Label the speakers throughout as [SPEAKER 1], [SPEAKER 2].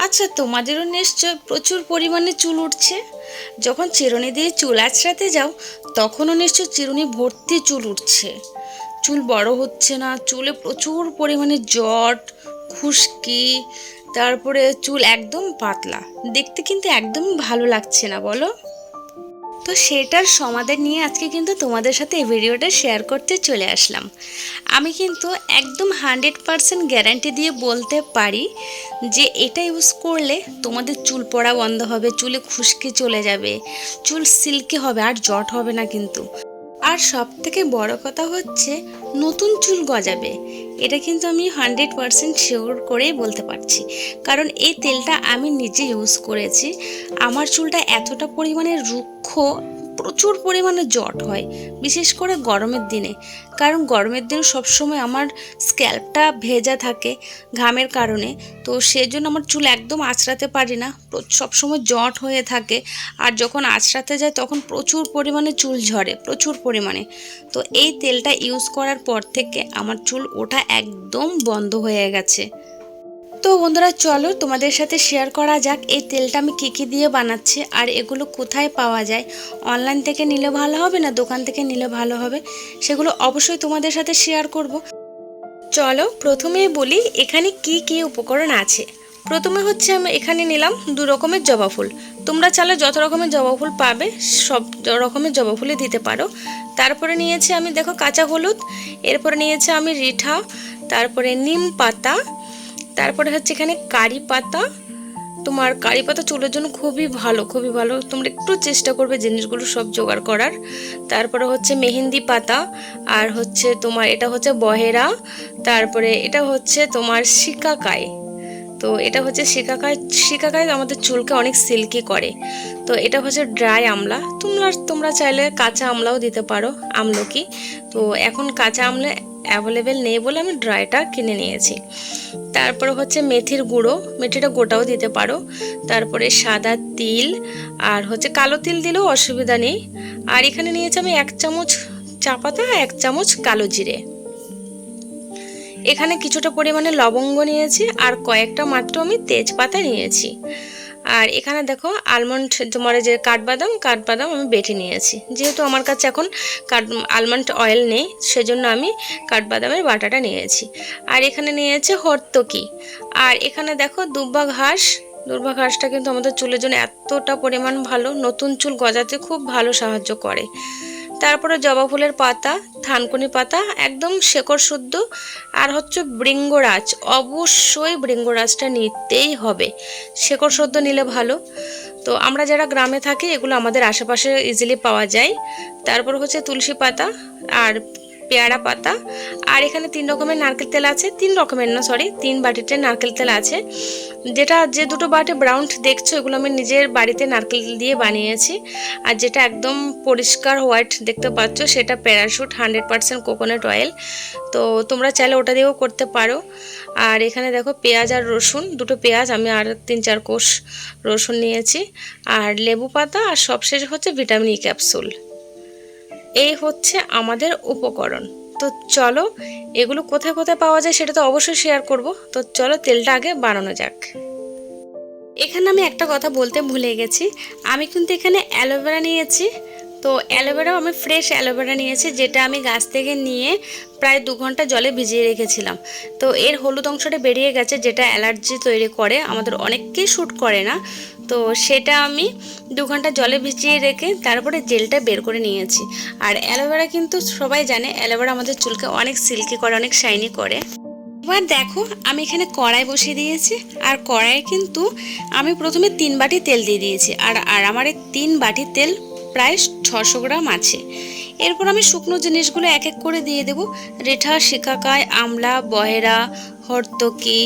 [SPEAKER 1] আচ্ছা, তোমাদেরও নিশ্চয় প্রচুর পরিমাণে চুল উঠছে। যখন চিরুনি দিয়ে চুল আঁচড়াতে যাও, তখনও নিশ্চয় চিরুনি ভর্তি চুল উঠছে। চুল বড় হচ্ছে না, চুলে প্রচুর পরিমাণে জট, খুশকি, তারপরে চুল একদম পাতলা, দেখতে কিন্তু একদমই ভালো লাগছে না, বলো? তো সেটার সমাধান নিয়ে আজকে কিন্তু তোমাদের সাথে এই ভিডিওটা শেয়ার করতে চলে আসলাম। আমি কিন্তু একদম 100% গ্যারান্টি দিয়ে বলতে পারি যে এটা ইউজ করলে তোমাদের চুল পড়া বন্ধ হবে, চুলে খুশকি চলে যাবে, চুল সিল্কি হবে, আর জট হবে না কিন্তু। আর সব থেকে বড় কথা হচ্ছে নতুন চুল গজাবে। এটা কিন্তু আমি 100% শিওর করেই বলতে পারছি, কারণ এই তেলটা আমি নিজে ইউজ করেছি। আমার চুলটা এতটা পরিমাণে রুক্ষ, প্রচুর পরিমাণে জট হয়, বিশেষ করে গরমের দিনে। কারণ গরমের দিনে সবসময় আমার স্ক্যাল্পটা ভেজা থাকে ঘামের কারণে। তো সেজন্য আমার চুল একদম আঁচড়াতে পারি না, সবসময় জট হয়ে থাকে। আর যখন আঁচড়াতে যায় তখন প্রচুর পরিমাণে চুল ঝরে, প্রচুর পরিমাণে। তো এই তেলটা ইউজ করার পর থেকে আমার চুল ওঠা একদম বন্ধ হয়ে গেছে। তো বন্ধুরা, চলো তোমাদের সাথে শেয়ার করা যাক এই তেলটা আমি কী দিয়ে বানাচ্ছি, আর এগুলো কোথায় পাওয়া যায়। অনলাইন থেকে নিলে ভালো হবে না দোকান থেকে নিলে ভালো হবে, সেগুলো অবশ্যই তোমাদের সাথে শেয়ার করব। চলো প্রথমেই বলি এখানে কি কি উপকরণ আছে। প্রথমে হচ্ছে আমি এখানে নিলাম 2 রকমের জবা ফুল। তোমরা চাইলে যত রকমের জবা ফুল পাবে সব রকমের জবা ফুলই দিতে পারো। তারপরে নিয়েছি আমি, দেখো, কাঁচা হলুদ। এরপরে নিয়েছি আমি রিঠা, তারপরে নিম পাতা, তারপরে হচ্ছে এখানে কারি পাতা। তোমার কারি পাতা চুলের জন্য খুবই ভালো, খুবই ভালো। তোমরা একটু চেষ্টা করবে জিনিসগুলো সব জোগাড় করার। তারপরে হচ্ছে মেহেন্দি পাতা, আর হচ্ছে তোমার এটা হচ্ছে বহেরা, তারপরে এটা হচ্ছে তোমার শিকাকাই। তো এটা হচ্ছে শিকাকাই। শিকাকাই আমাদের চুলকে অনেক সিল্কি করে। তো এটা হচ্ছে ড্রাই আমলা। তোমরা চাইলে কাঁচা আমলাও দিতে পারো, আমলকি। তো এখন কাঁচা আমলা অ্যাভেলেবেল নেই বলে আমি ড্রাইটা কিনে নিয়েছি। তারপরে হচ্ছে মেথির গুঁড়ো, মেথিটা গোটাও দিতে পারো। তারপরে সাদা তিল, আর হচ্ছে কালো তিল দিলেও অসুবিধা নেই। আর এখানে নিয়েছি আমি 1 চামচ চা পাতা, 1 চামচ কালো জিরে। এখানে কিছুটা পরিমাণে লবঙ্গ নিয়েছি, আর কয়েকটা মাত্র আমি তেজপাতা নিয়েছি। আর এখানে দেখো আলমন্ড, তোমার যে কাঠবাদাম আমি বেটে নিয়েছি। যেহেতু আমার কাছে এখন আলমন্ড অয়েল নেই, সেজন্য আমি কাঠবাদামের বাটাটা নিয়েছি। আর এখানে নিয়েছে হর্তকি। আর এখানে দেখো দুব্বা ঘাস। দুব্বা ঘাসটা কিন্তু আমাদের চুলের জন্য এতটা পরিমাণ ভালো, নতুন চুল গজাতে খুব ভালো সাহায্য করে। তারপরে জবা ফুলের পাতা, থানকুনি পাতা একদম শেকড় শুদ্ধ, আর হচ্ছে ভৃঙ্গরাজ। অবশ্যই ভৃঙ্গরাজটা নিতেই হবে, শেকড় শুদ্ধ নিলে ভালো। তো আমরা যারা গ্রামে থাকি এগুলো আমাদের আশেপাশে ইজিলি পাওয়া যায়। তারপর হচ্ছে তুলসী পাতা আর পেয়ারা পাতা। আর এখানে 3 রকমের নারকেল তেল আছে, 3 রকমের না, সরি, 3 বাটিতে নারকেল তেল আছে। যে দুটো বাটি ব্রাউন দেখছো এগুলো আমি নিজের বাড়িতে নারকেল দিয়ে বানিয়েছি। আর যেটা একদম পরিষ্কার হোয়াইট দেখতে পাচ্ছ সেটা প্যারাশুট 100% কোকোনাট অয়েল। তো তোমরা চাইলে ওটা দিয়েও করতে পারো। আর এখানে দেখো পেঁয়াজ আর রসুন, দুটো পেঁয়াজ আমি আর 3-4 কোষ রসুন নিয়েছি। আর লেবু পাতা, আর সবশেষে হচ্ছে ভিটামিন ই ক্যাপসুল। এই হচ্ছে আমাদের উপকরণ। তো চলো এগুলো কোথায় কোথায় পাওয়া যায় সেটা তো অবশ্যই শেয়ার করব। তো চলো তেলটা আগে বানানো যাক। এখানে আমি একটা কথা বলতে ভুলে গেছি, আমি কিন্তু এখানে অ্যালোভেরা নিয়েছি। তো অ্যালোভেরাও আমি ফ্রেশ অ্যালোভেরা নিয়েছি, যেটা আমি গাছ থেকে নিয়ে প্রায় 2 ঘন্টা জলে ভিজিয়ে রেখেছিলাম। তো এর হলুদ অংশটা বেরিয়ে গেছে, যেটা অ্যালার্জি তৈরি করে, আমাদের অনেককেই শ্যুট করে না। তো সেটা আমি 2 ঘন্টা জলে ভিজিয়ে রেখে তারপরে জেলটা বের করে নিয়েছি। আর অ্যালোভেরা কিন্তু সবাই জানে অ্যালোভেরা আমাদের চুলকে অনেক সিল্কি করে, অনেক শাইনি করে। এবার দেখো আমি এখানে কড়াই বসিয়ে দিয়েছি, আর কড়াইয়ে কিন্তু আমি প্রথমে 3 বাটি তেল দিয়ে দিয়েছি। আর আমার এই 3 বাটি তেল প্রায় 600 গ্রাম আছে। এরপর আমি শুকনো জিনিসগুলো এক এক করে দিয়ে দেব। রেঠা, শিকাকাই, আমলা, বহেরা, হর্তকি,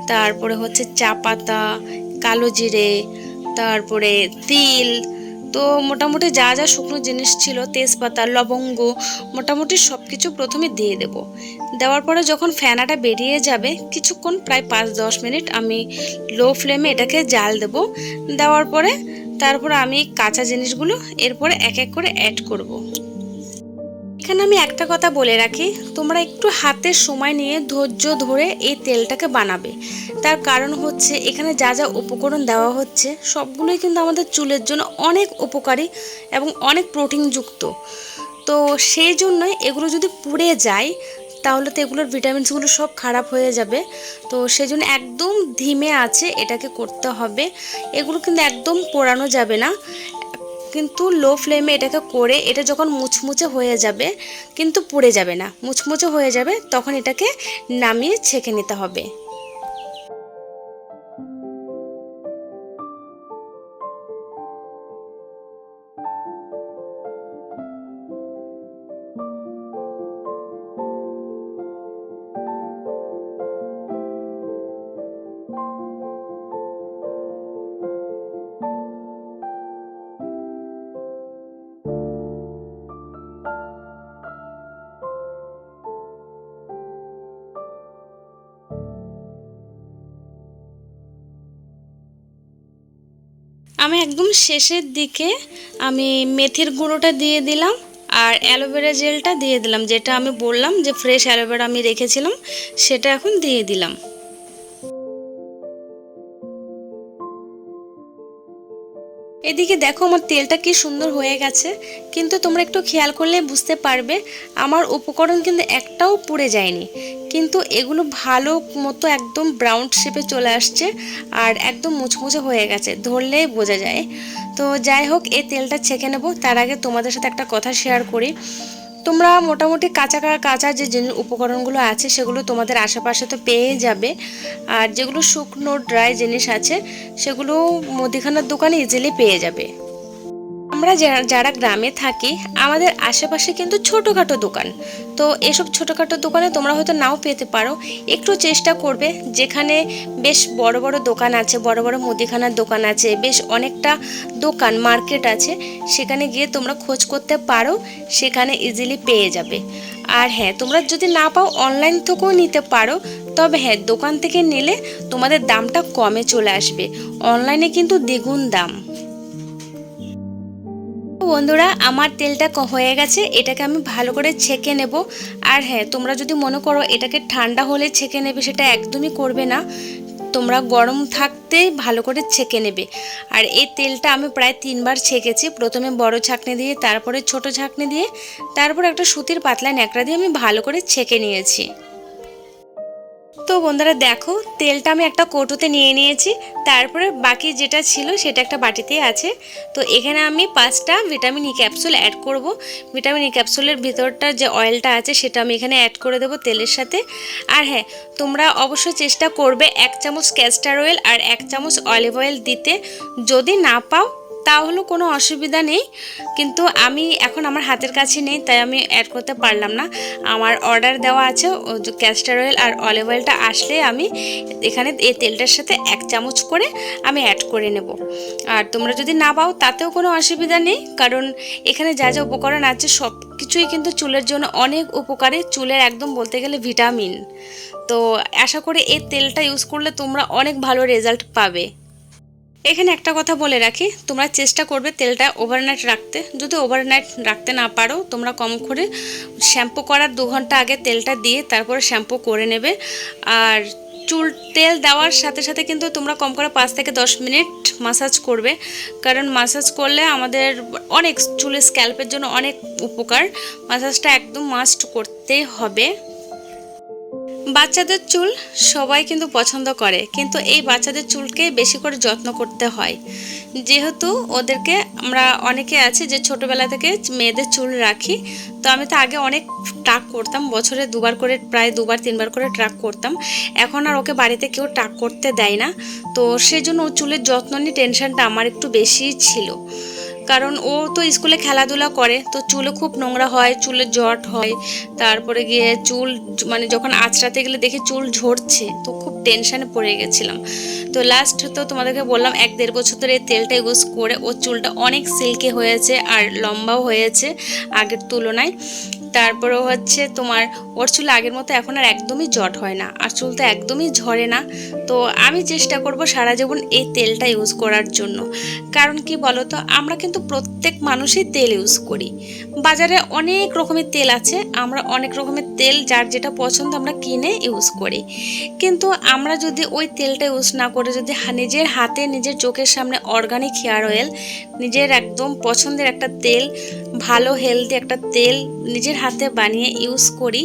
[SPEAKER 1] তারপরে হচ্ছে চা পাতা, কালো জিরে, তারপরে তিল। তো মোটামুটি যা যা শুকনো জিনিস ছিল, তেজপাতা, লবঙ্গ, মোটামুটি সব কিছু প্রথমে দিয়ে দেব। দেওয়ার পরে যখন ফেনাটা বেরিয়ে যাবে কিছুক্ষণ, প্রায় 5-10 মিনিট আমি লো ফ্লেমে এটাকে জাল দেব। দেওয়ার পরে তারপর আমি কাঁচা জিনিসগুলো এরপরে এক এক করে অ্যাড করব। এখানে আমি একটা কথা বলে রাখি, তোমরা একটু হাতের সময় নিয়ে ধৈর্য ধরে এই তেলটাকে বানাবে। তার কারণ হচ্ছে এখানে যা যা উপকরণ দেওয়া হচ্ছে সবগুলোই কিন্তু আমাদের চুলের জন্য অনেক উপকারী এবং অনেক প্রোটিনযুক্ত। তো সেই জন্যই এগুলো যদি পুড়ে যায় তাহলে তো এগুলোর ভিটামিনসগুলো সব খারাপ হয়ে যাবে। তো সেই জন্য একদম ধিমে আছে এটাকে করতে হবে। এগুলো কিন্তু একদম পোড়ানো যাবে না, কিন্তু লো ফ্লেমে এটাকে করে এটা যখন মুচমুচে হয়ে যাবে, কিন্তু পুড়ে যাবে না, মুচমুচে হয়ে যাবে, তখন এটাকে নামিয়ে ছেঁকে নিতে হবে। আমি একদম শেষের দিকে আমি মেথির গুঁড়োটা দিয়ে দিলাম আর অ্যালোভেরা জেলটা দিয়ে দিলাম, যেটা আমি বললাম যে ফ্রেশ অ্যালোভেরা আমি রেখেছিলাম সেটা এখন দিয়ে দিলাম। এদিকে দেখো আমার তেলটা কি সুন্দর হয়ে গেছে, কিন্তু তোমরা একটু খেয়াল করলে বুঝতে পারবে আমার উপকরণ কিন্তু একটাও পুড়ে যায়নি, কিন্তু এগুলো ভালো মতো একদম ব্রাউন শেপে চলে আসছে আর একদম মুচমুচে হয়ে গেছে, ধরলেই বোঝা যায়। তো যাই হোক, এই তেলটা ছেঁকে নেব তার আগে তোমাদের সাথে একটা কথা শেয়ার করি। তোমরা মোটামুটি কাঁচা কাঁচা যে উপকরণগুলো আছে সেগুলো তোমাদের আশেপাশে তো পেয়ে যাবে, আর যেগুলো শুকনো ড্রাই জিনিস আছে সেগুলো মুদিখানার দোকানে ইজিলি পেয়ে যাবে। আমরা যারা গ্রামে থাকি আমাদের আশেপাশে কিন্তু ছোটোখাটো দোকান, তো এসব ছোটোখাটো দোকানে তোমরা হয়তো নাও পেতে পারো। একটু চেষ্টা করবে, যেখানে বেশ বড় বড় দোকান আছে, বড় বড় মুদিখানার দোকান আছে, বেশ অনেকটা দোকান মার্কেট আছে, সেখানে গিয়ে তোমরা খোঁজ করতে পারো, সেখানে ইজিলি পেয়ে যাবে। আর হ্যাঁ, তোমরা যদি না পাও অনলাইন থেকেও নিতে পারো, তবে হ্যাঁ দোকান থেকে নিলে তোমাদের দামটা কমে চলে আসবে, অনলাইনে কিন্তু দ্বিগুণ দাম। বন্ধুরা, আমার তেলটা হয়ে গেছে, এটাকে আমি ভালো করে ছেঁকে নেব। আর হ্যাঁ, তোমরা যদি মনে করো এটাকে ঠান্ডা হলে ছেঁকে নেবে, সেটা একদমই করবে না, তোমরা গরম থাকতেই ভালো করে ছেঁকে নেবে। আর এই তেলটা আমি প্রায় 3বার ছেঁকেছি, প্রথমে বড় ছাঁকনি দিয়ে, তারপরে ছোট ছাঁকনি দিয়ে, তারপর একটা সুতির পাতলা ন্যাকড়া দিয়ে আমি ভালো করে ছেঁকে নিয়েছি। তো বন্ধুরা দেখো, তেলটা আমি একটা কৌটোতে নিয়ে নিয়েছি, তারপরে বাকি যেটা ছিল সেটা একটা বাটিতেই আছে। তো এখানে আমি 5টা ভিটামিন ই ক্যাপসুল অ্যাড করব। ভিটামিন ই ক্যাপসুলের ভিতরটা যে অয়েলটা আছে সেটা আমি এখানে অ্যাড করে দেবো তেলের সাথে। আর হ্যাঁ, তোমরা অবশ্যই চেষ্টা করবে 1 চামচ ক্যাস্টার অয়েল আর 1 চামচ অলিভ অয়েল দিতে। যদি না পাও তাহলে কোনো অসুবিধা নেই, কিন্তু আমি এখন আমার হাতের কাছে নেই তাই আমি অ্যাড করতে পারলাম না। আমার অর্ডার দেওয়া আছে, ক্যাস্টার অয়েল আর অলিভ অয়েলটা আসলে আমি এখানে এই তেলটার সাথে 1 চামচ করে আমি অ্যাড করে নেব। আর তোমরা যদি না পাও তাতেও কোনো অসুবিধা নেই, কারণ এখানে যা যা উপকরণ আছে সব কিছুই কিন্তু চুলের জন্য অনেক উপকারী, চুলের একদম বলতে গেলে ভিটামিন। তো আশা করি এই তেলটা ইউজ করলে তোমরা অনেক ভালো রেজাল্ট পাবে। এখানে একটা কথা বলে রাখি, তোমরা চেষ্টা করবে তেলটা ওভারনাইট রাখতে। যদি ওভারনাইট রাখতে না পারো, তোমরা কম করে শ্যাম্পু করার 2 ঘন্টা আগে তেলটা দিয়ে তারপরে শ্যাম্পু করে নেবে। আর তেল দেওয়ার সাথে সাথে কিন্তু তোমরা কম করে 5 থেকে 10 মিনিট মাসাজ করবে, কারণ মাসাজ করলে আমাদের অনেক চুলের স্ক্যাল্পের জন্য অনেক উপকার। মাসাজটা একদম মাস্ট করতেই হবে। বাচ্চাদের চুল সবাই কিন্তু পছন্দ করে, কিন্তু এই বাচ্চাদের চুলকে বেশি করে যত্ন করতে হয়, যেহেতু ওদেরকে আমরা অনেকে আছে যে ছোটোবেলা থেকে মেয়েদের চুল রাখি। তো আমি তো আগে অনেক টাক করতাম, বছরে 2বার করে, প্রায় 2বার 3বার করে ট্রাক করতাম। এখন আর ওকে বাড়িতে কেউ টাক করতে দেয় না, তো সেই জন্য ও চুলের যত্ন নিয়ে টেনশনটা আমার একটু বেশিই ছিল। কারণ ও তো স্কুলে খেলাধুলা করে, তো চুলে খুব নোংরা হয়, চুলে জট হয়, তারপরে গিয়ে চুল মানে যখন আঁচড়াতে গেলে দেখি চুল ঝরছে, তো খুব টেনশানে পড়ে গেছিলাম। তো লাস্ট তো তোমাদেরকে বললাম 1-1.5 বছর ধরে এই তেলটা ইউজ করে ওর চুলটা অনেক সিল্কি হয়েছে আর লম্বাও হয়েছে আগের তুলনায়। তারপরে হচ্ছে তোমার ওর চুল আগের মতো এখন আর একদমই জট হয় না, আর চুল তো একদমই ঝরে না। তো আমি চেষ্টা করব সারা জীবন এই তেলটা ইউজ করার জন্য। কারণ কি বলো তো, আমরা কিন্তু প্রত্যেক মানুষই তেল ইউজ করি। বাজারে অনেক রকমের তেল আছে, আমরা অনেক রকমের তেল যার যেটা পছন্দ আমরা কিনে ইউজ করি। কিন্তু আমরা যদি ওই তেলটা ইউজ না করে যদি নিজের হাতে নিজের চোখের সামনে অর্গানিক হেয়ার অয়েল, নিজের একদম পছন্দের একটা তেল, ভালো হেলদি একটা তেল নিজের হাতে বানিয়ে ইউজ করি,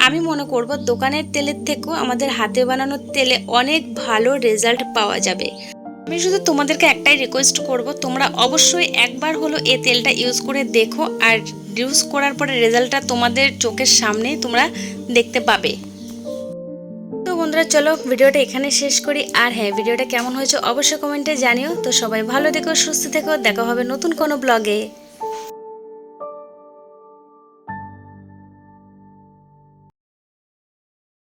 [SPEAKER 1] আমি মনে করব দোকানের তেলের থেকেও আমাদের হাতে বানানোর তেলে অনেক ভালো রেজাল্ট পাওয়া যাবে। আমি শুধু তোমাদেরকে একটাই রিকোয়েস্ট করব, তোমরা অবশ্যই একবার হলো এই তেলটা ইউজ করে দেখো, আর ইউজ করার পরে রেজাল্টটা তোমাদের চোখের সামনেই তোমরা দেখতে পাবে। তো বন্ধুরা চলো ভিডিওটা এখানে শেষ করি। আর হ্যাঁ, ভিডিওটা কেমন হয়েছে অবশ্যই কমেন্টে জানিও। তো সবাই ভালো থেকো, সুস্থ থেকো, দেখা হবে নতুন কোনো ব্লগে।